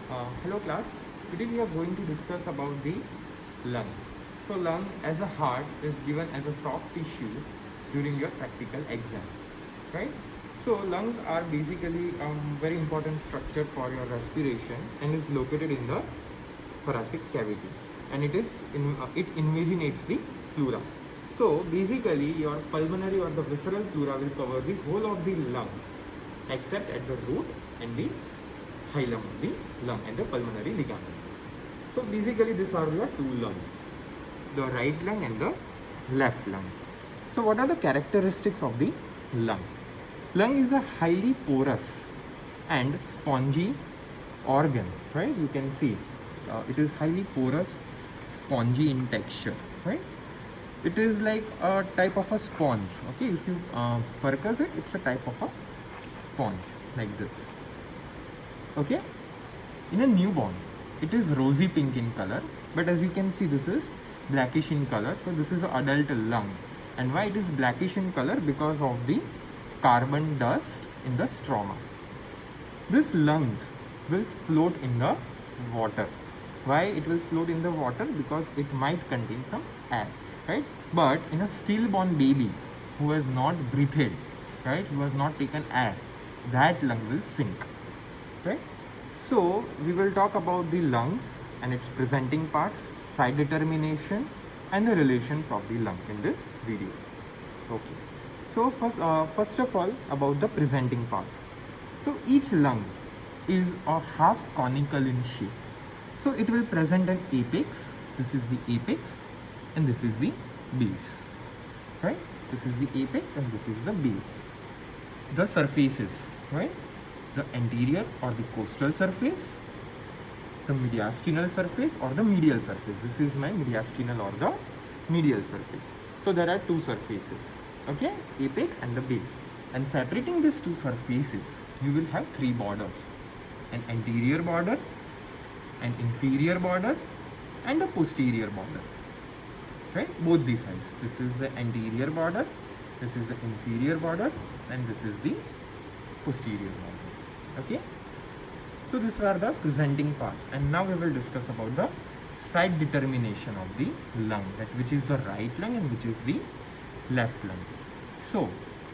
Hello class, today we are going to discuss about the lungs. So lung as a heart is given as a soft tissue during your practical exam, right? So lungs are basically very important structure for your respiration and is located in the thoracic cavity, and it invaginates the pleura. So basically your pulmonary or the visceral pleura will cover the whole of the lung except at the root and the hilum of the lung and the pulmonary ligament. So basically these are your two lungs, the right lung and the left lung. So what are the characteristics of the lung? Lung is a highly porous and spongy organ, right? You can see it is highly porous, spongy in texture, right? It is like a type of a sponge. Okay, if you percuss it, it's a type of a sponge like this. Okay, in a newborn it is rosy pink in color, but as you can see this is blackish in color. So this is an adult lung. And why it is blackish in color? Because of the carbon dust in the stroma. This lungs will float in the water. Why it will float in the water? Because it might contain some air, right? But in a stillborn baby who has not breathed, right, who has not taken air, that lung will sink, right? So we will talk about the lungs and its presenting parts, site determination, and the relations of the lung in this video. Okay. So first of all, about the presenting parts. So each lung is a half conical in shape. So it will present an apex. This is the apex, and this is the base, right? This is the apex, and this is the base. The surfaces, right? The anterior or the costal surface, the mediastinal surface or the medial surface. This is my mediastinal or the medial surface. So there are two surfaces, okay, apex and the base. And separating these two surfaces, you will have three borders: an anterior border, an inferior border, and a posterior border, right? Both these sides. This is the anterior border, this is the inferior border, and this is the posterior border. Okay, so these are the presenting parts, and now we will discuss about the site determination of the lung, that which is the right lung and which is the left lung. So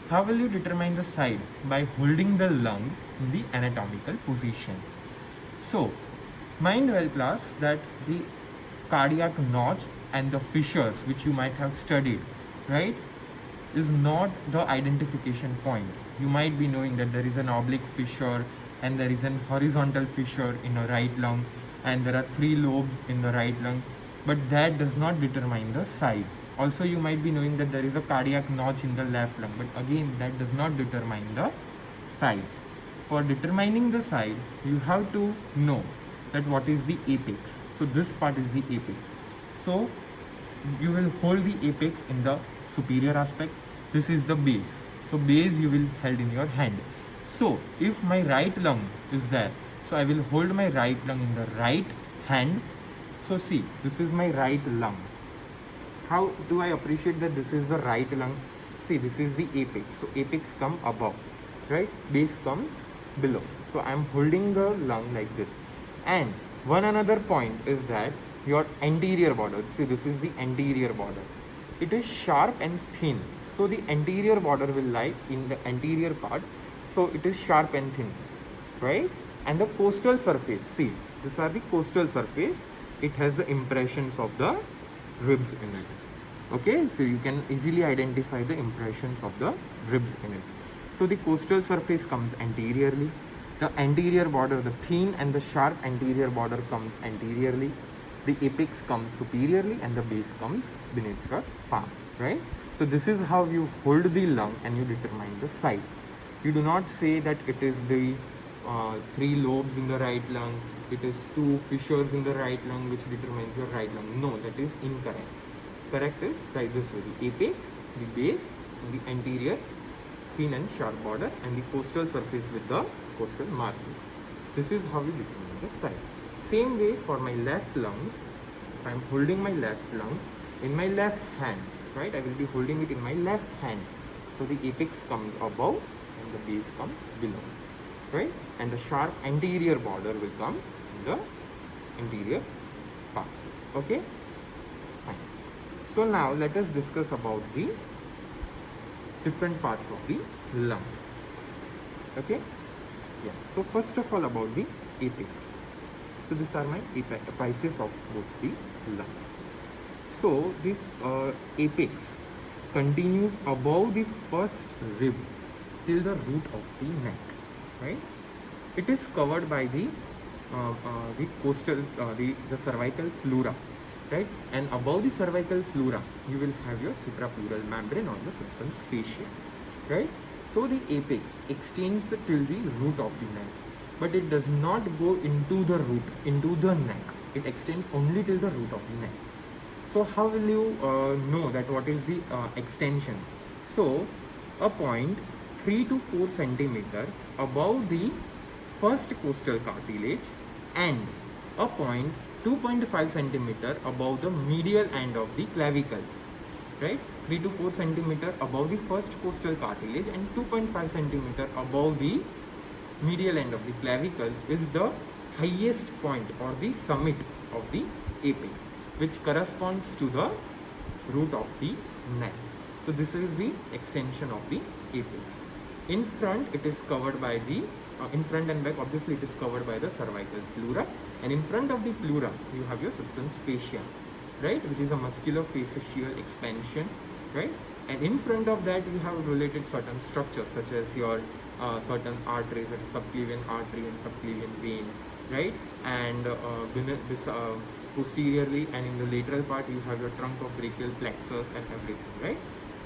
how will you determine the site? By holding the lung in the anatomical position. So mind well class that the cardiac notch and the fissures which you might have studied, right, is not the identification point. You might be knowing that there is an oblique fissure and there is an horizontal fissure in a right lung, and there are three lobes in the right lung, but that does not determine the site. Also you might be knowing that there is a cardiac notch in the left lung, but again that does not determine the site. For determining the site, you have to know that what is the apex. So this part is the apex. So you will hold the apex in the superior aspect. This is the base. So base you will held in your hand. So if my right lung is there, so I will hold my right lung in the right hand. So see, this is my right lung. How do I appreciate that this is the right lung? See, this is the apex. So apex come above, right? Base comes below. So I am holding the lung like this. And one another point is that your anterior border, see this is the anterior border, it is sharp and thin. So the anterior border will lie in the anterior part, so it is sharp and thin, right? And the costal surface, see, these are the costal surface, it has the impressions of the ribs in it. Okay, so you can easily identify the impressions of the ribs in it. So the costal surface comes anteriorly, the anterior border, the thin and the sharp anterior border comes anteriorly, the apex comes superiorly, and the base comes beneath your palm, right? So this is how you hold the lung and you determine the site. You do not say that it is the three lobes in the right lung, it is two fissures in the right lung which determines your right lung. No, that is incorrect. Correct is like this way: the apex, the base, the anterior thin and sharp border, and the costal surface with the costal markings. This is how you determine the site. Same way for my left lung, if I am holding my left lung in my left hand, right, I will be holding it in my left hand. So the apex comes above and the base comes below, right, and the sharp anterior border will come the interior part. Okay, fine. So now let us discuss about the different parts of the lung. Okay, yeah. So first of all, about the apex. So these are my apices of both the lungs. So this apex continues above the first rib till the root of the neck, right? It is covered by the the cervical pleura, right? And above the cervical pleura, you will have your suprapleural membrane or the substance fascia, right? So the apex extends till the root of the neck, but it does not go into the root, into the neck. It extends only till the root of the neck. So how will you know that what is the extensions? So a point 3 to 4 centimeter above the first costal cartilage and a point 2.5 centimeter above the medial end of the clavicle, right? 3 to 4 centimeter above the first costal cartilage and 2.5 centimeter above the medial end of the clavicle is the highest point or the summit of the apex, which corresponds to the root of the neck. So this is the extension of the apex. In front, it is covered by the in front and back, obviously it is covered by the cervical pleura, and in front of the pleura you have your substance fascia, right, which is a musculofascial expansion, right? And in front of that you have related certain structures such as your certain arteries, like subclavian artery and subclavian vein, right? And this posteriorly and in the lateral part you have your trunk of brachial plexus and everything, right?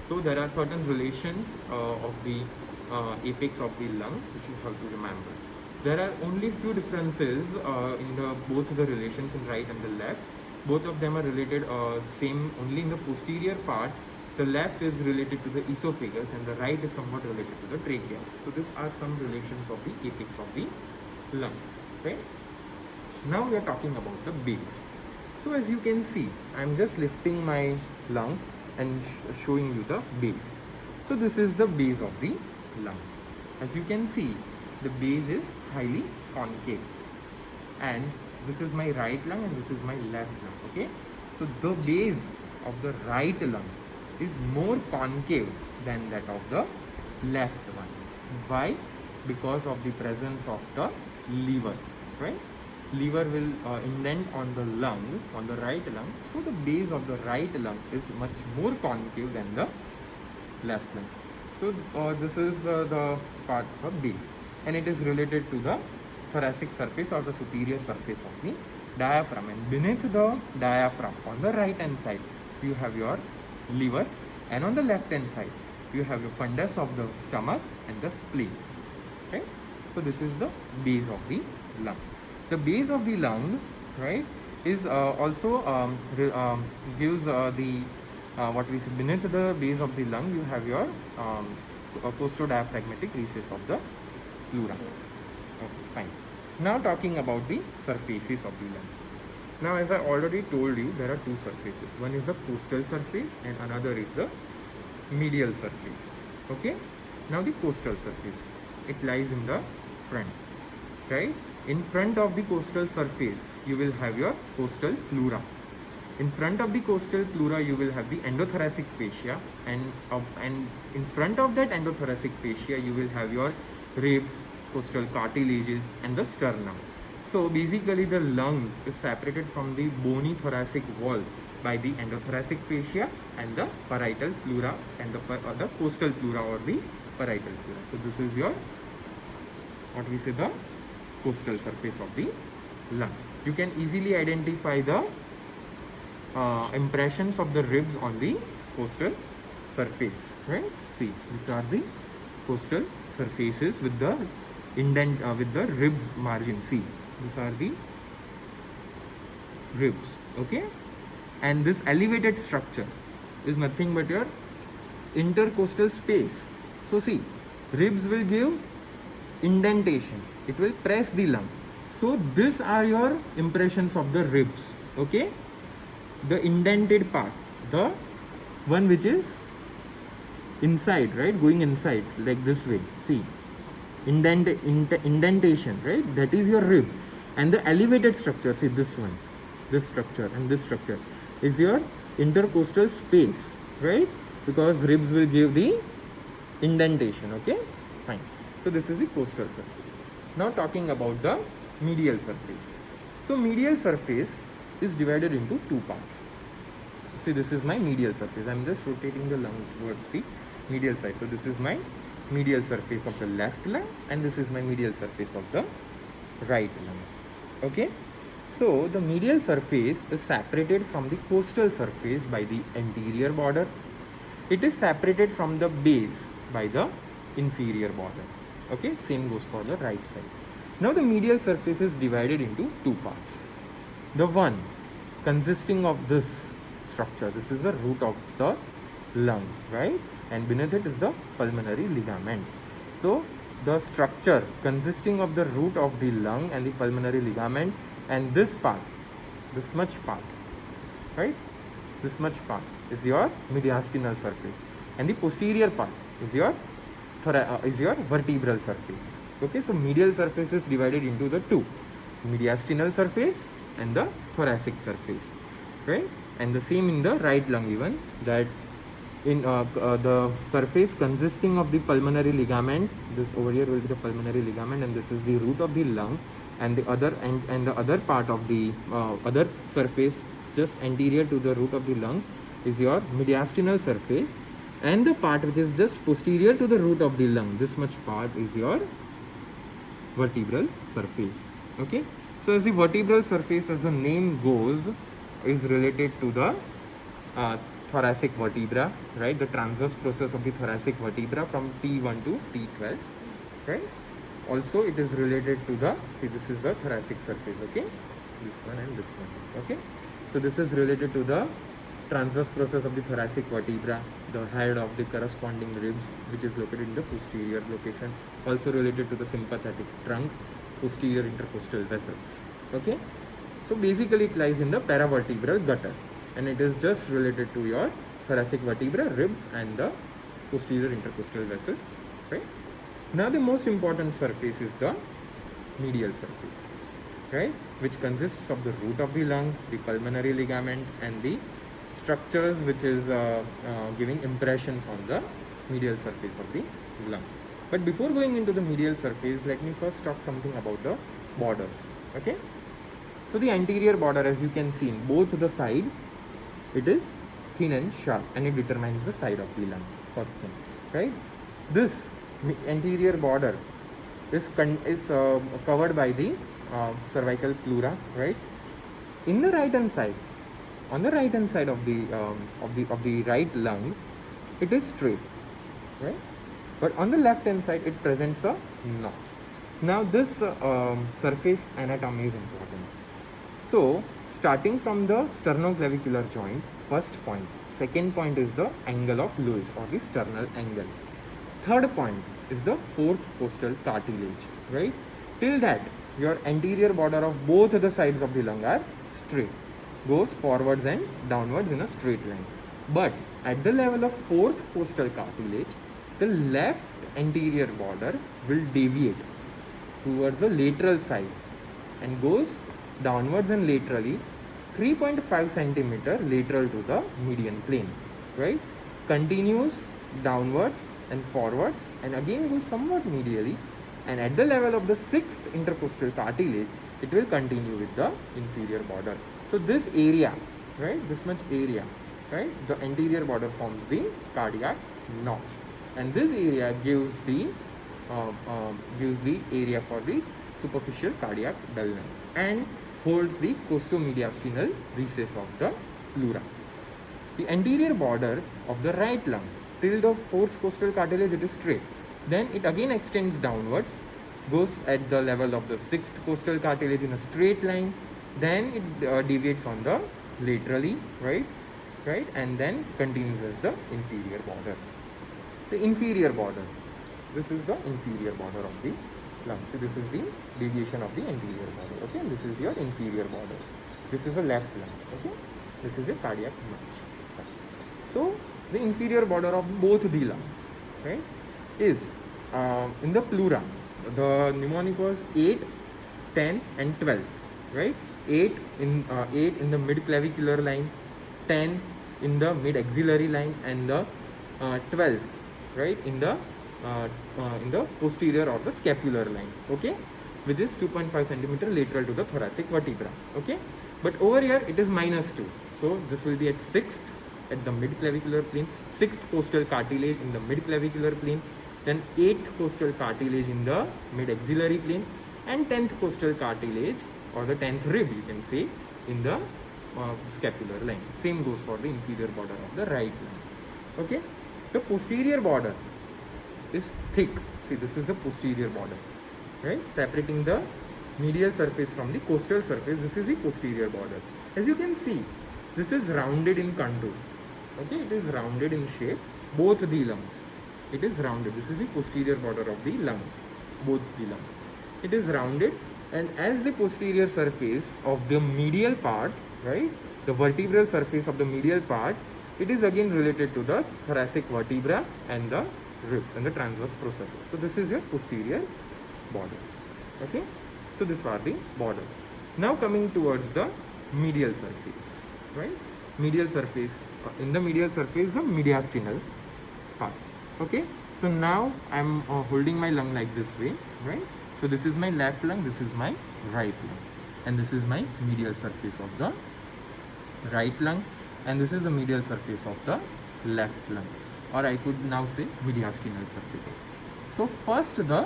So there are certain relations of the apex of the lung which you have to remember. There are only few differences in both the relations in right and the left. Both of them are related same only in the posterior part. The left is related to the esophagus and the right is somewhat related to the trachea. So these are some relations of the apex of the lung, right? Now we are talking about the base. So as you can see, I am just lifting my lung and showing you the base. So this is the base of the lung. As you can see, the base is highly concave, and this is my right lung and this is my left lung. Okay, so the base of the right lung is more concave than that of the left one. Why? Because of the presence of the liver, right? Liver will indent on the lung, on the right lung, so the base of the right lung is much more concave than the left lung. So this is the part of base, and it is related to the thoracic surface or the superior surface of the diaphragm. And beneath the diaphragm on the right hand side you have your liver, and on the left hand side you have your fundus of the stomach and the spleen. Okay, so this is the base of the lung. The base of the lung, right, is also gives the what we say beneath the base of the lung you have your costodiaphragmatic recess of the pleura. Okay, fine. Now talking about the surfaces of the lung. Now as I already told you, there are two surfaces. One is the costal surface and another is the medial surface. Okay. Now the costal surface, it lies in the front, right? In front of the costal surface you will have your costal pleura. In front of the costal pleura you will have the endothoracic fascia, and in front of that endothoracic fascia you will have your ribs, costal cartilages and the sternum. So basically the lungs is separated from the bony thoracic wall by the endothoracic fascia and the parietal pleura and the costal pleura or the parietal pleura. So this is your what we say the costal surface of the lung. You can easily identify the impressions of the ribs on the costal surface, right? See, these are the costal surfaces with the indent with the ribs margin. See, these are the ribs, okay? And this elevated structure is nothing but your intercostal space. So see, ribs will give indentation, it will press the lung. So these are your impressions of the ribs, okay? The indented part, the one which is inside, right, going inside like this way. See, indentation, right, that is your rib. And the elevated structure, see this one, this structure and this structure is your intercostal space, right? Because ribs will give the indentation. Okay, fine. So this is the costal surface. Now talking about the medial surface. So medial surface is divided into two parts. See, this is my medial surface. I'm just rotating the lung towards the medial side. So this is my medial surface of the left lung, and this is my medial surface of the right lung. Okay, so the medial surface is separated from the costal surface by the anterior border. It is separated from the base by the inferior border. Okay, same goes for the right side. Now the medial surface is divided into two parts. The one consisting of this structure, this is the root of the lung, right? And beneath it is the pulmonary ligament. So the structure consisting of the root of the lung and the pulmonary ligament, and this part, this much part, right? This much part is your mediastinal surface, and the posterior part is your vertebral surface. Okay, so medial surface is divided into the two, mediastinal surface and the thoracic surface, right? And the same in the right lung even, that in the surface consisting of the pulmonary ligament, this over here will be the pulmonary ligament, and this is the root of the lung, and the other and the other part of the other surface just anterior to the root of the lung is your mediastinal surface, and the part which is just posterior to the root of the lung, this much part is your vertebral surface. Okay, so as the vertebral surface, as the name goes, is related to the thoracic vertebra, right? The transverse process of the thoracic vertebra from T1 to T12, right? Also it is related to the, see, this is the thoracic surface. Okay, this one and this one. Okay, so this is related to the transverse process of the thoracic vertebra, the head of the corresponding ribs, which is located in the posterior location, also related to the sympathetic trunk, posterior intercostal vessels. Okay, so basically it lies in the paravertebral gutter, and it is just related to your thoracic vertebra, ribs, and the posterior intercostal vessels, right? Now the most important surface is the medial surface, right, which consists of the root of the lung, the pulmonary ligament, and the structures which is giving impressions on the medial surface of the lung. But before going into the medial surface, let me first talk something about the borders. Okay, so the anterior border, as you can see in both the side, it is thin and sharp, and it determines the side of the lung, first thing, right? This anterior border is covered by the cervical pleura, right? In the right hand side, on the right hand side of the right lung, it is straight, right? But on the left hand side, it presents a notch. Now this surface anatomy is important. So starting from the sternoclavicular joint, first point, second point is the angle of Lewis, or the sternal angle. Third point is the fourth costal cartilage, right? Till that, your anterior border of both the sides of the lung are straight, goes forwards and downwards in a straight line. But at the level of fourth costal cartilage, the left anterior border will deviate towards the lateral side and goes downwards and laterally 3.5 centimeter lateral to the median plane, right? Continues downwards and forwards, and again goes somewhat medially, and at the level of the sixth intercostal cartilage, it will continue with the inferior border. So this area, right, this much area, right, the anterior border forms the cardiac notch, and this area gives the area for the superficial cardiac dullness and holds the costomediastinal recess of the pleura. The anterior border of the right lung till the fourth costal cartilage, it is straight. Then it again extends downwards, goes at the level of the sixth costal cartilage in a straight line. Then it deviates on the laterally, right, and then continues as the inferior border. The inferior border. This is the inferior border of the lung. So this is the deviation of the anterior border. Okay, and this is your inferior border. This is a left lung. Okay, this is a cardiac notch. So the inferior border of both the lungs, right, is in the pleura. The mnemonic was 8 10 and 12, right? 8 in the mid clavicular line, 10 in the mid axillary line, and the 12, right, in the posterior or the scapular line, okay, which is 2.5 centimeter lateral to the thoracic vertebra, okay. But over here it is -2, so this will be at 6th at the mid clavicular plane, 6th costal cartilage in the mid clavicular plane, then 8th costal cartilage in the mid axillary plane, and 10th costal cartilage or the 10th rib, you can say, in the scapular line. Same goes for the inferior border of the right lung, okay. The posterior border is thick. See, this is the posterior border, right, separating the medial surface from the costal surface. This is the posterior border. As you can see, this is rounded in contour, okay, it is rounded in shape, both the lungs, it is rounded. This is the posterior border of the lungs, both the lungs, it is rounded. And as the posterior surface of the medial part, right, the vertebral surface of the medial part, it is again related to the thoracic vertebra and the ribs and the transverse processes. So this is your posterior border, okay. So these are the borders. Now coming towards the medial surface, right, medial surface, in the medial surface, the mediastinal part, okay. So now I am holding my lung like this way, right. So this is my left lung, this is my right lung, and this is my medial surface of the right lung, and this is the medial surface of the left lung, or I could now say mediastinal surface. So first the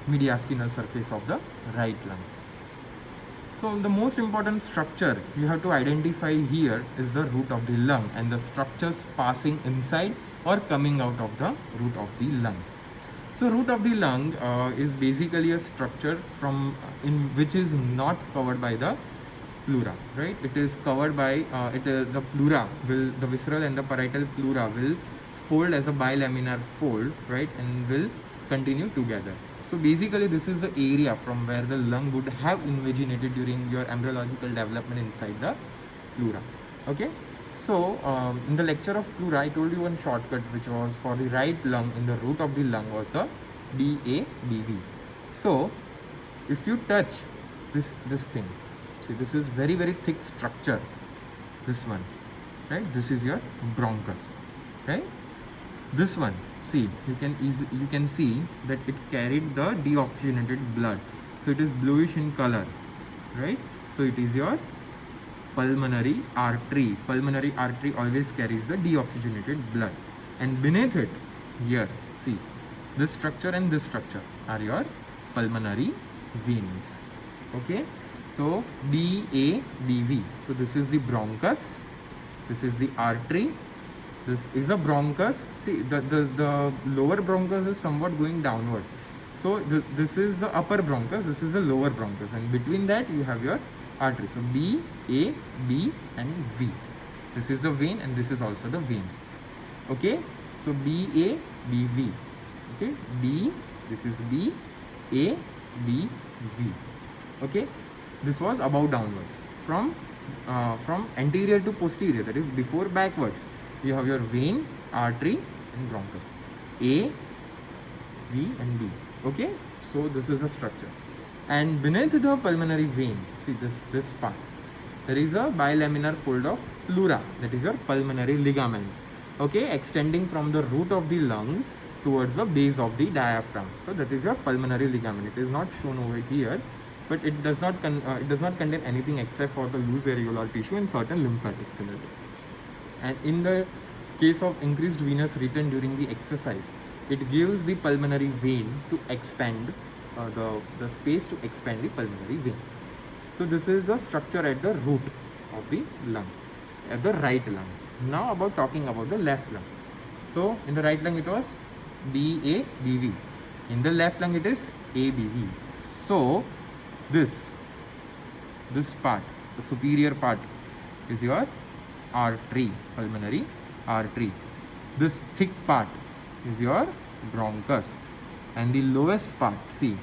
mediastinal surface of the right lung. So the most important structure you have to identify here is the root of the lung and the structures passing inside or coming out of the root of the lung. So root of the lung is basically a structure from in which is not covered by the pleura, right? It is covered by the pleura will, the visceral and the parietal pleura will fold as a bilaminar fold, right, and will continue together. So basically this is the area from where the lung would have invaginated during your embryological development inside the pleura, okay. So in the lecture of pleura, I told you one shortcut which was for the right lung in the root of the lung was the BABV. So if you touch this thing, see, this is very thick structure, this one, right, this is your bronchus, right. This one, see, you can see that it carried the deoxygenated blood, so it is bluish in color, right. So it is your pulmonary artery. Pulmonary artery always carries the deoxygenated blood, and beneath it, here, see, this structure and this structure are your pulmonary veins, okay. So BABV, so this is the bronchus, this is the artery, this is a bronchus. See, the lower bronchus is somewhat going downward, so this is the upper bronchus, this is the lower bronchus, and between that you have your artery. So B, A, B and V. This is the vein and this is also the vein, okay. So B, A, B, V, okay. B, this is B, A, B, V, okay. This was above downwards. From anterior to posterior, that is before backwards, you have your vein, artery and bronchus, A, V and B, okay. So this is a structure, and beneath the pulmonary vein, see this part, there is a bilaminar fold of pleura, that is your pulmonary ligament, okay, extending from the root of the lung towards the base of the diaphragm. So that is your pulmonary ligament. It is not shown over here, but it does not contain anything except for the loose areolar tissue and certain lymphatics in it. And in the case of increased venous return during the exercise, it gives the pulmonary vein to expand, the space to expand the pulmonary vein. So this is the structure at the root of the lung, at the right lung. Now about talking about the left lung. So in the right lung it was BABV, in the left lung it is ABV. So this part, the superior part, is your artery, pulmonary artery. This thick part is your bronchus, and the lowest part, see,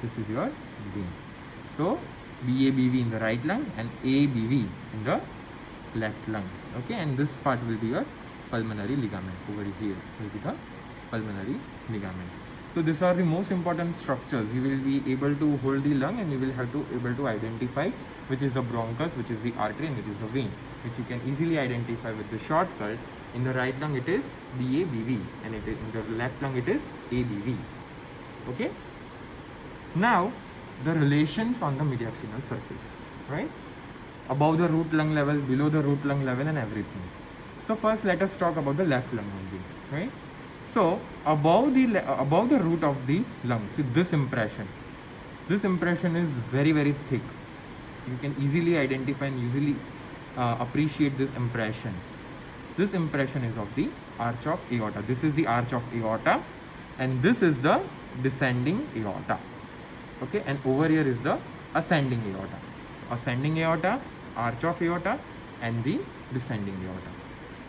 this is your vein. So BABV in the right lung and ABV in the left lung, okay. And this part will be your pulmonary ligament. Over here will be the pulmonary ligament. So these are the most important structures. You will be able to hold the lung, and you will have to able to identify which is the bronchus, which is the artery, and which is the vein, which you can easily identify with the shortcut. In the right lung it is BABV, and it is in the left lung it is ABV. Okay. Now the relations on the mediastinal surface, right? Above the root lung level, below the root lung level, and everything. So first let us talk about the left lung only, right? So above the root of the lung, see this impression is very, very thick. You can easily identify and easily appreciate this impression. This impression is of the arch of aorta. This is the arch of aorta, and this is the descending aorta. Okay, and over here is the ascending aorta. So ascending aorta, arch of aorta, and the descending aorta.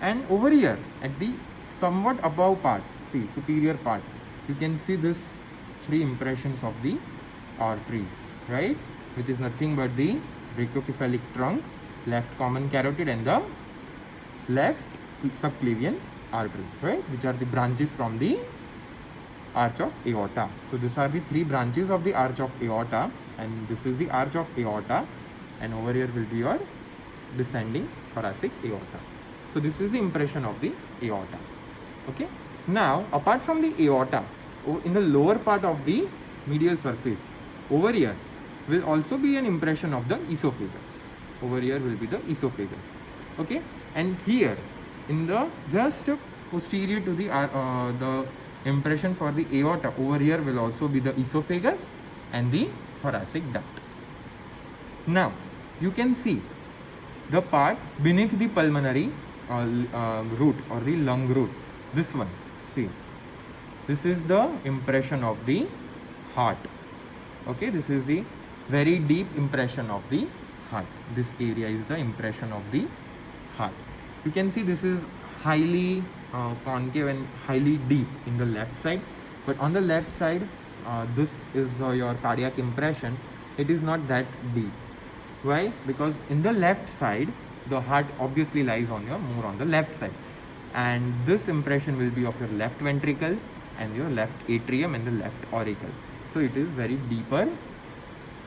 And over here at the somewhat above part, see superior part, you can see this three impressions of the arteries, right? Which is nothing but the brachiocephalic trunk, left common carotid, and the left subclavian artery, right? Which are the branches from the arch of aorta. So these are the three branches of the arch of aorta, and this is the arch of aorta, and over here will be your descending thoracic aorta. So this is the impression of the aorta. Okay. Now apart from the aorta, in the lower part of the medial surface, over here will also be an impression of the esophagus. Over here will be the esophagus. Okay. And here in the just posterior to the impression for the aorta, over here will also be the esophagus and the thoracic duct. Now you can see the part beneath the pulmonary root or the lung root. This one, see, this is the impression of the heart. Okay, this is the very deep impression of the heart. This area is the impression of the heart. You can see this is highly concave and highly deep in the left side, but on the left side this is your cardiac impression. It is not that deep. Why? Because in the left side the heart obviously lies on more on the left side, and this impression will be of your left ventricle and your left atrium and the left auricle. So it is very deeper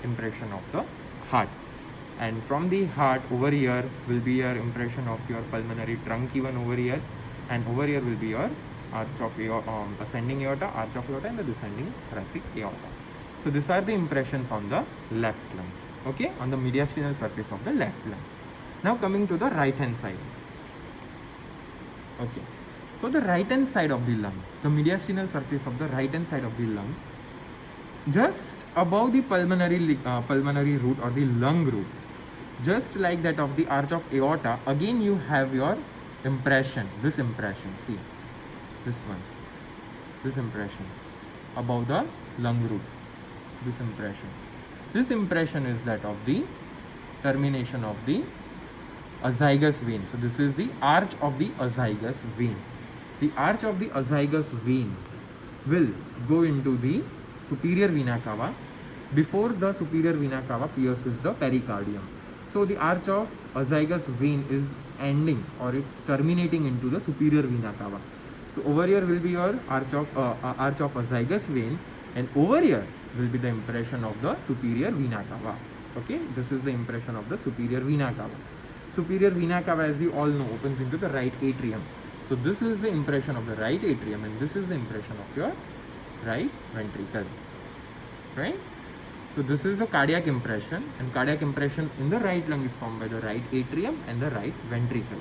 impression of the heart. And from the heart over here will be your impression of your pulmonary trunk, even over here, and over here will be your arch of ascending aorta, arch of aorta, and the descending thoracic aorta. So these are the impressions on the left lung, okay, on the mediastinal surface of the left lung. Now coming to the right hand side. Okay, so the right hand side of the lung, the mediastinal surface of the right hand side of the lung, just above the pulmonary root or the lung root, just like that of the arch of aorta, again you have your impression, this impression, see, this one, this impression above the lung root, this impression is that of the termination of the azygous vein. So this is the arch of the azygous vein. The arch of the azygous vein will go into the superior vena cava before the superior vena cava pierces the pericardium. So the arch of azygous vein is ending, or it's terminating into the superior vena cava. So over here will be your arch of azygous vein, and over here will be the impression of the superior vena cava. Okay, this is the impression of the superior vena cava. Superior vena cava, as you all know, opens into the right atrium. So this is the impression of the right atrium, and this is the impression of your right ventricle, right? So this is the cardiac impression, and cardiac impression in the right lung is formed by the right atrium and the right ventricle.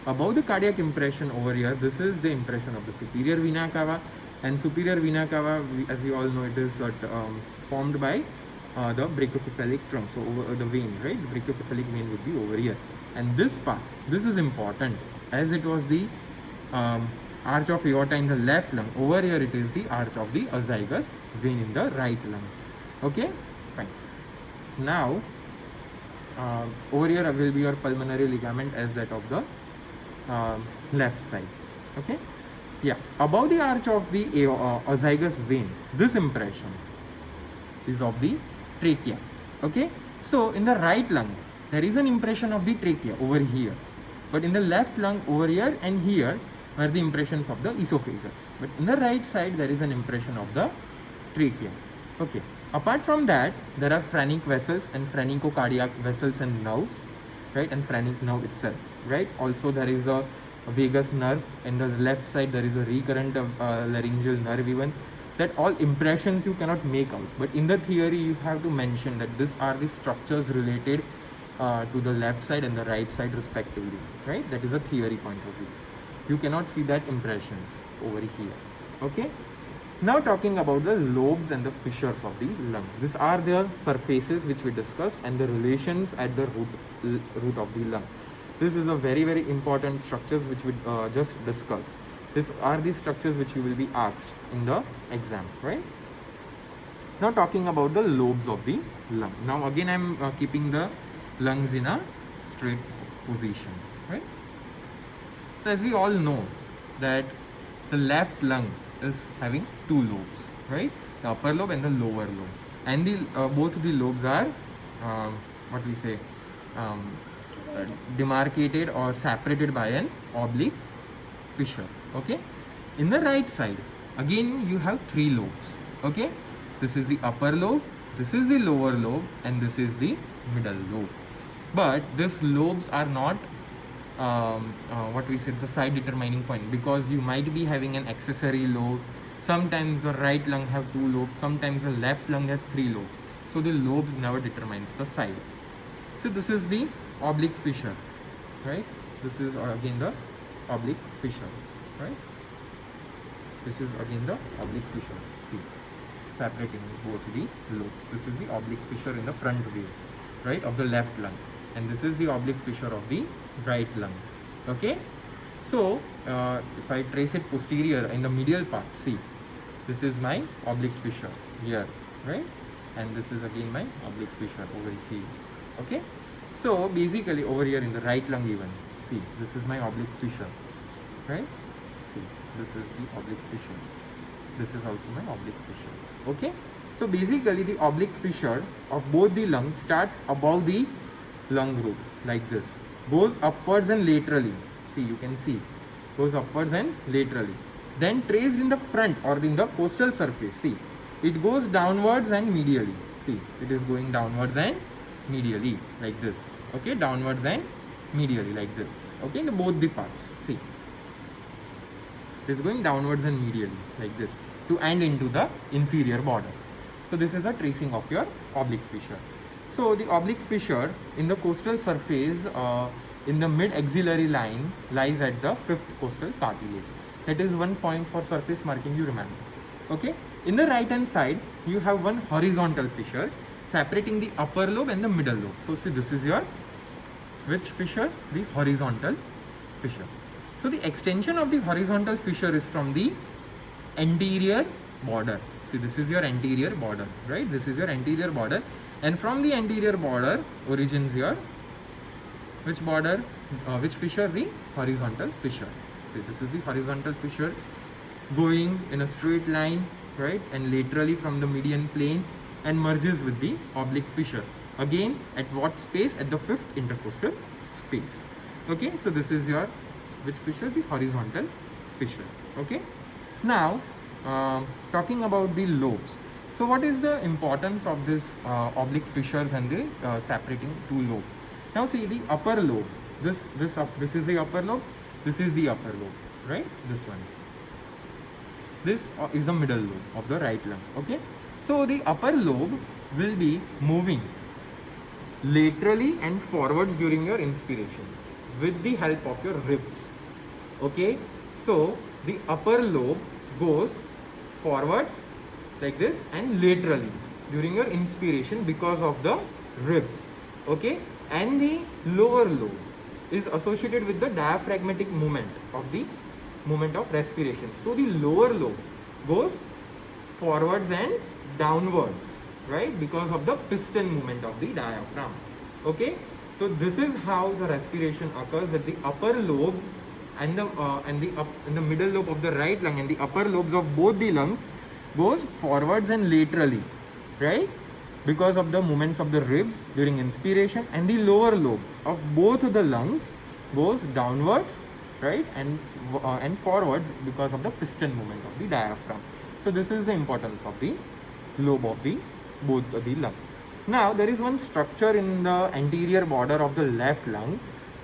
Above the cardiac impression over here, this is the impression of the superior vena cava, and superior vena cava, as you all know, it is formed by the brachiocephalic trunk. So over the vein, right? The brachiocephalic vein would be over here, and this part, this is important, as it was the arch of aorta in the left lung. Over here it is the arch of the azygous vein in the right lung. Okay, fine. Now over here will be your pulmonary ligament as that of the left side. Okay, yeah, above the arch of the azygous vein, this impression is of the trachea. Okay, so in the right lung there is an impression of the trachea over here, but in the left lung over here and here are the impressions of the esophagus. But in the right side there is an impression of the trachea. Okay. Apart from that, there are phrenic vessels and phrenicocardiac vessels and nerves, right? And phrenic nerve itself, right? Also, there is a vagus nerve. In the left side, there is a recurrent laryngeal nerve even. That all impressions you cannot make out. But in the theory, you have to mention that these are the structures related to the left side and the right side respectively, right? That is a theory point of view. You cannot see that impressions over here, okay? Now talking about the lobes and the fissures of the lung. These are the surfaces which we discussed and the relations at the root of the lung. This is a very, very important structures which we just discussed. These are the structures which you will be asked in the exam, right? Now talking about the lobes of the lung. Now again I am keeping the lungs in a straight position, right? So as we all know that the left lung is having two lobes, right? The upper lobe and the lower lobe, and the both the lobes are what we say demarcated or separated by an oblique fissure. Okay, in the right side again you have three lobes. Okay, this is the upper lobe, this is the lower lobe, and this is the middle lobe. But these lobes are not what we say the side determining point, because you might be having an accessory lobe. Sometimes the right lung have two lobes, sometimes the left lung has three lobes. So the lobes never determines the side. So this is the oblique fissure, right? This is again the oblique fissure, right? This is again the oblique fissure. See, separating both the lobes. This is the oblique fissure in the front view, right, of the left lung, and this is the oblique fissure of the right lung. Okay, so if I trace it posterior in the medial part, see, this is my oblique fissure here, right, and this is again my oblique fissure over here. Okay, so basically over here in the right lung even, see, this is my oblique fissure, right? See, this is the oblique fissure. This is also my oblique fissure. Okay, so basically the oblique fissure of both the lungs starts above the lung roof like this, goes upwards and laterally. See, you can see, goes upwards and laterally. Then traced in the front or in the costal surface. See, it goes downwards and medially. See, it is going downwards and medially like this. Okay, downwards and medially like this. Okay, in both the parts. See, it is going downwards and medially like this to end into the inferior border. So this is a tracing of your oblique fissure. So the oblique fissure in the costal surface in the mid-axillary line lies at the fifth costal cartilage. That is one point for surface marking you remember. Okay. In the right hand side you have one horizontal fissure separating the upper lobe and the middle lobe. So see, this is your which fissure? The horizontal fissure. So the extension of the horizontal fissure is from the anterior border. See, this is your anterior border, right? This is your anterior border, and from the anterior border origins your which border, which fissure? The horizontal fissure. See, this is the horizontal fissure going in a straight line, right, and laterally from the median plane and merges with the oblique fissure. Again, at what space? At the fifth intercostal space. Okay, so this is your which fissure? The horizontal fissure. Okay, now talking about the lobes. So what is the importance of this oblique fissures and the separating two lobes? Now see, the upper lobe, this is the upper lobe, this is the upper lobe, right? This one. This is the middle lobe of the right lung. Okay, so the upper lobe will be moving laterally and forwards during your inspiration with the help of your ribs. Okay, so the upper lobe goes forwards like this and laterally during your inspiration because of the ribs. Okay, and the lower lobe is associated with the diaphragmatic movement of respiration. So the lower lobe goes forwards and downwards, right, because of the piston movement of the diaphragm. Okay, so this is how the respiration occurs, that the upper lobes and the middle lobe of the right lung and the upper lobes of both the lungs goes forwards and laterally, right, because of the movements of the ribs during inspiration, and the lower lobe of both the lungs goes downwards, right, and forwards because of the piston movement of the diaphragm. So this is the importance of the lobe of the both the lungs. Now there is one structure in the anterior border of the left lung,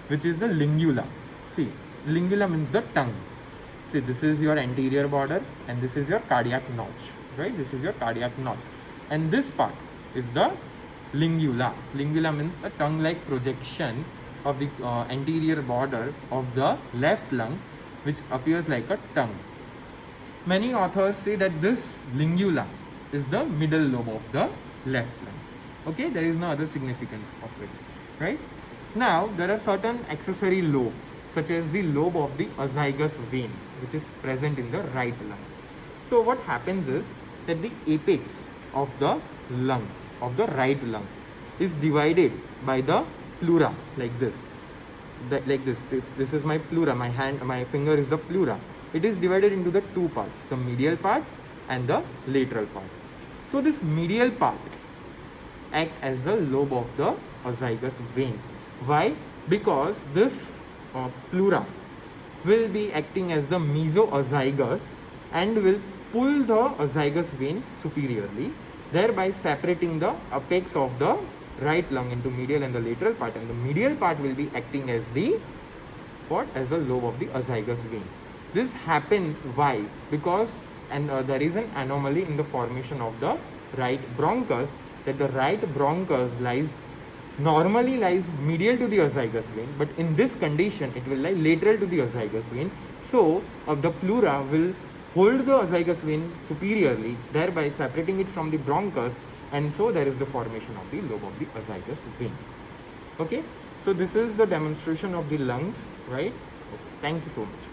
which is the lingula. See, lingula means the tongue. See, this is your anterior border and this is your cardiac notch, right? This is your cardiac notch, and this part is the lingula. Lingula means a tongue-like projection of the anterior border of the left lung, which appears like a tongue. Many authors say that this lingula is the middle lobe of the left lung. Okay, there is no other significance of it, right? Now, there are certain accessory lobes, such as the lobe of the azygous vein, which is present in the right lung. So, what happens is that the apex of the lung, of the right lung, is divided by the pleura, like this. Like this. This is my pleura, my finger is the pleura. It is divided into the two parts, the medial part and the lateral part. So this medial part act as the lobe of the azygous vein. Why? Because this pleura will be acting as the mesoazygous and will pull the azygous vein superiorly, thereby separating the apex of the right lung into medial and the lateral part, and the medial part will be acting as the what? As the lobe of the azygous vein. This happens why? Because there is an anomaly in the formation of the right bronchus, that the right bronchus normally lies medial to the azygous vein, but in this condition it will lie lateral to the azygous vein. So the pleura will hold the azygous vein superiorly, thereby separating it from the bronchus, and so there is the formation of the lobe of the azygous vein. Okay, so this is the demonstration of the lungs, right? Okay. Thank you so much.